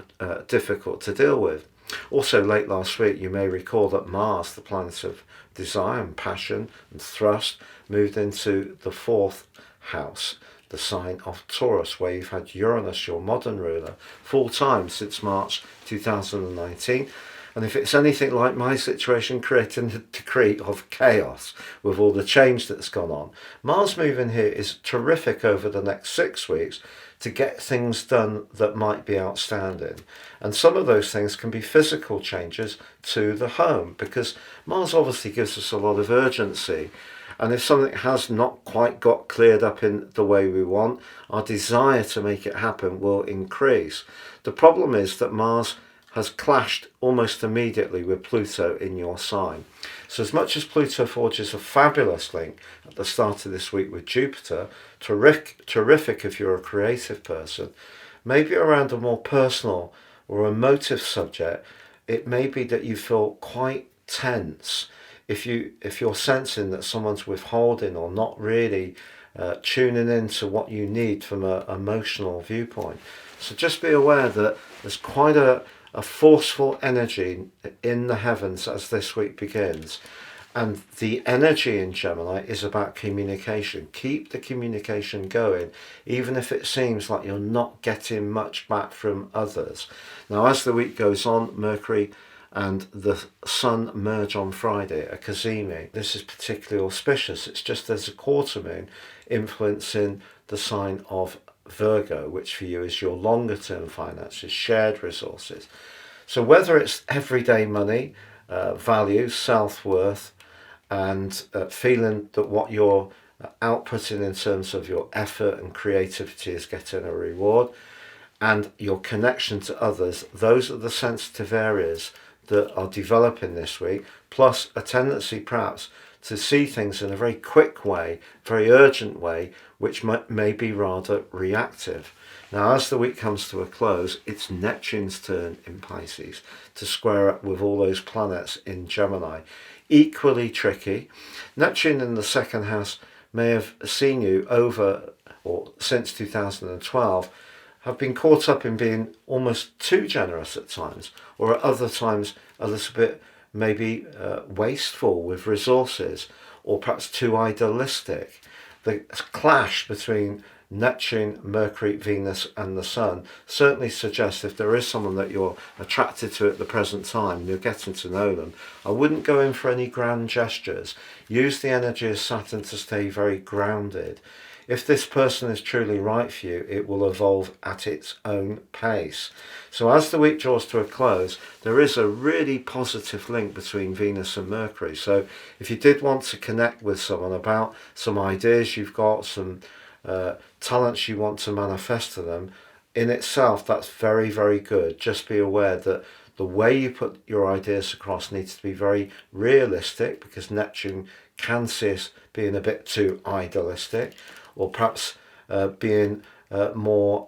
difficult to deal with. Also, late last week, you may recall that Mars, the planet of desire and passion and thrust, moved into the 4th house, the sign of Taurus, where you've had Uranus, your modern ruler, full time since March 2019. And if it's anything like my situation, creating a decree of chaos with all the change that's gone on, Mars moving here is terrific over the next 6 weeks to get things done that might be outstanding. And some of those things can be physical changes to the home, because Mars obviously gives us a lot of urgency. And if something has not quite got cleared up in the way we want, our desire to make it happen will increase. The problem is that Mars has clashed almost immediately with Pluto in your sign. So as much as Pluto forges a fabulous link at the start of this week with Jupiter, terrific if you're a creative person, maybe around a more personal or emotive subject, it may be that you feel quite tense. If you're sensing that someone's withholding or not really tuning into what you need from an emotional viewpoint. So just be aware that there's quite a forceful energy in the heavens as this week begins. And the energy in Gemini is about communication. Keep the communication going, even if it seems like you're not getting much back from others. Now, as the week goes on, Mercury and the Sun merge on Friday, a cazimi. This is particularly auspicious. It's just there's a quarter moon influencing the sign of Virgo, which for you is your longer term finances, shared resources. So whether it's everyday money, value, self-worth, and feeling that what you're outputting in terms of your effort and creativity is getting a reward, and your connection to others, those are the sensitive areas that are developing this week, plus a tendency perhaps to see things in a very quick way, very urgent way, which may be rather reactive. Now, as the week comes to a close, it's Neptune's turn in Pisces to square up with all those planets in Gemini. Equally tricky. Neptune in the second house may have seen you over, or since 2012, have been caught up in being almost too generous at times, or at other times a little bit maybe wasteful with resources, or perhaps too idealistic. The clash between Neptune, Mercury, Venus and the Sun certainly suggests if there is someone that you're attracted to at the present time and you're getting to know them, I wouldn't go in for any grand gestures. Use the energy of Saturn to stay very grounded. If this person is truly right for you, it will evolve at its own pace. So as the week draws to a close, there is a really positive link between Venus and Mercury. So if you did want to connect with someone about some ideas you've got, some talents you want to manifest to them, in itself, that's very, very good. Just be aware that the way you put your ideas across needs to be very realistic, because Neptune can see us being a bit too idealistic, or perhaps being more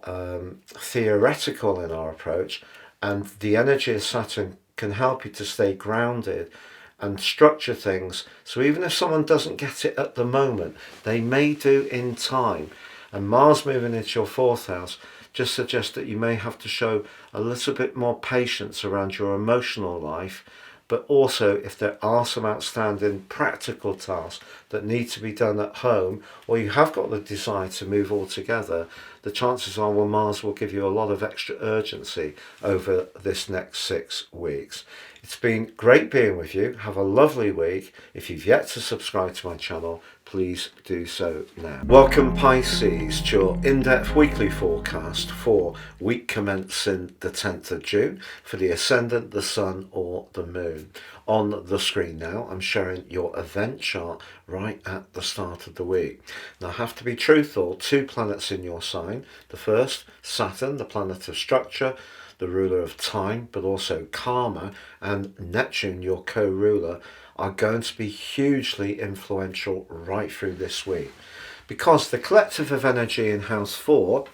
theoretical in our approach. And the energy of Saturn can help you to stay grounded and structure things. So even if someone doesn't get it at the moment, they may do in time. And Mars moving into your 4th house just suggests that you may have to show a little bit more patience around your emotional life but also if there are some outstanding practical tasks that need to be done at home, or you have got the desire to move altogether, the chances are, well, Mars will give you a lot of extra urgency over this next 6 weeks. It's been great being with you. Have a lovely week. If you've yet to subscribe to my channel, please do so now. Welcome, Pisces, to your in-depth weekly forecast for week commencing the 10th of June for the ascendant, the sun or the moon. On the screen now, I'm showing your event chart right at the start of the week. Now, I have to be truthful, 2 planets in your sign. The first, Saturn, the planet of structure, the ruler of time, but also karma, and Neptune, your co-ruler, are going to be hugely influential right through this week. Because the collective of energy in house 4,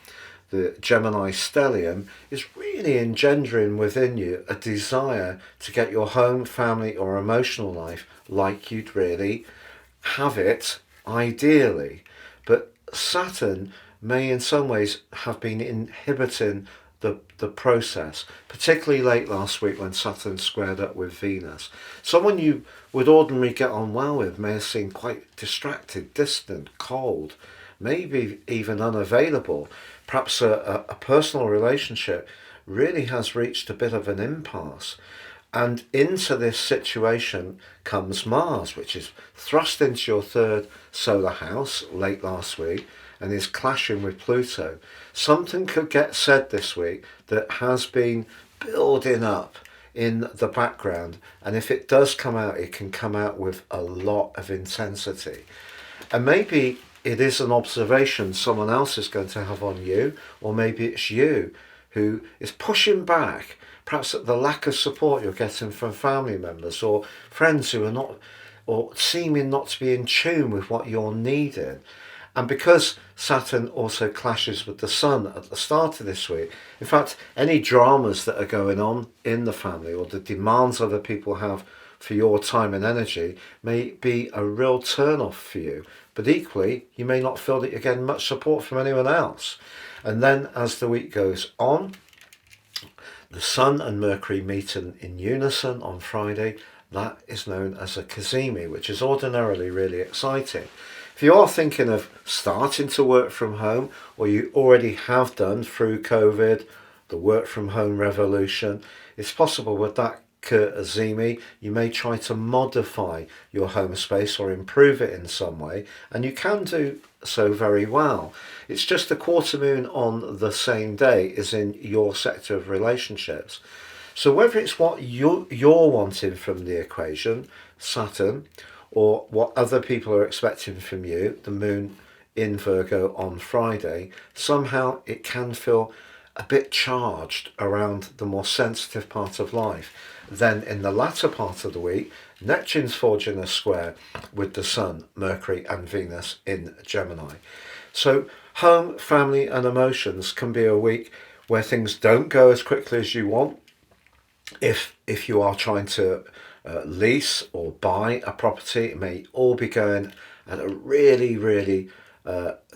the Gemini stellium, is really engendering within you a desire to get your home, family or emotional life like you'd really have it ideally. But Saturn may in some ways have been inhibiting the process, particularly late last week when Saturn squared up with Venus. Someone you would ordinarily get on well with may have seemed quite distracted, distant, cold, maybe even unavailable. Perhaps a personal relationship really has reached a bit of an impasse. And into this situation comes Mars, which is thrust into your 3rd solar house late last week and is clashing with Pluto. Something could get said this week that has been building up in the background, and if it does come out, it can come out with a lot of intensity. And maybe it is an observation someone else is going to have on you, or maybe it's you who is pushing back, perhaps at the lack of support you're getting from family members or friends who are not, or seeming not to be in tune with what you're needing. And because Saturn also clashes with the sun at the start of this week, in fact, any dramas that are going on in the family or the demands other people have for your time and energy may be a real turn-off for you. But equally, you may not feel that you're getting much support from anyone else. And then as the week goes on, the Sun and Mercury meet in unison on Friday. That is known as a cazimi, which is ordinarily really exciting. If you are thinking of starting to work from home, or you already have done through COVID, the work from home revolution, it's possible with that cazimi you may try to modify your home space or improve it in some way, and you can do so very well. It's just the quarter moon on the same day is in your sector of relationships. So whether it's what you're wanting from the equation, Saturn, or what other people are expecting from you, the moon in Virgo on Friday, somehow it can feel a bit charged around the more sensitive part of life. Then in the latter part of the week, Neptune's forging a square with the Sun, Mercury and Venus in Gemini. So home, family and emotions can be a week where things don't go as quickly as you want. If you are trying to lease or buy a property, it may all be going at a really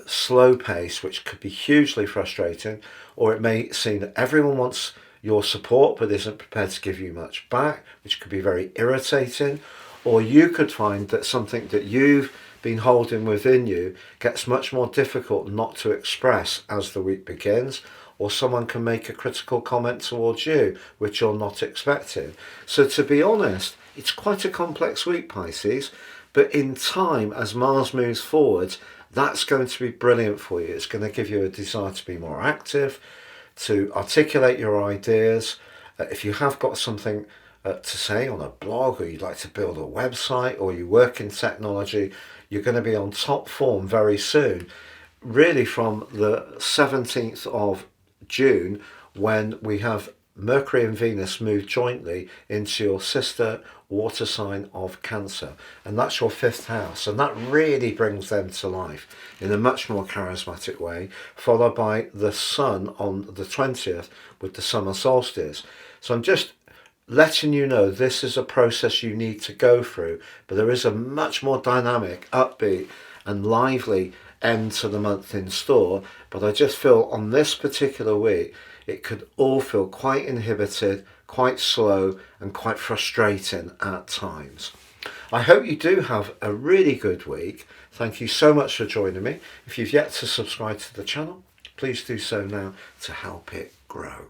slow pace, which could be hugely frustrating. Or it may seem that everyone wants your support but isn't prepared to give you much back, which could be very irritating. Or you could find that something that you've been holding within you gets much more difficult not to express as the week begins, or someone can make a critical comment towards you which you're not expecting. So to be honest, it's quite a complex week, Pisces, but in time, as Mars moves forward, that's going to be brilliant for you. It's going to give you a desire to be more active, to articulate your ideas. If you have got something to say on a blog, or you'd like to build a website, or you work in technology, you're going to be on top form very soon. Really from the 17th of June, when we have Mercury and Venus move jointly into your sister water sign of Cancer, and that's your 5th house, and that really brings them to life in a much more charismatic way, followed by the Sun on the 20th with the summer solstice. So I'm just letting you know this is a process you need to go through, but there is a much more dynamic, upbeat and lively end to the month in store. But I just feel on this particular week it could all feel quite inhibited, quite slow, and quite frustrating at times. I hope you do have a really good week. Thank you so much for joining me. If you've yet to subscribe to the channel, please do so now to help it grow.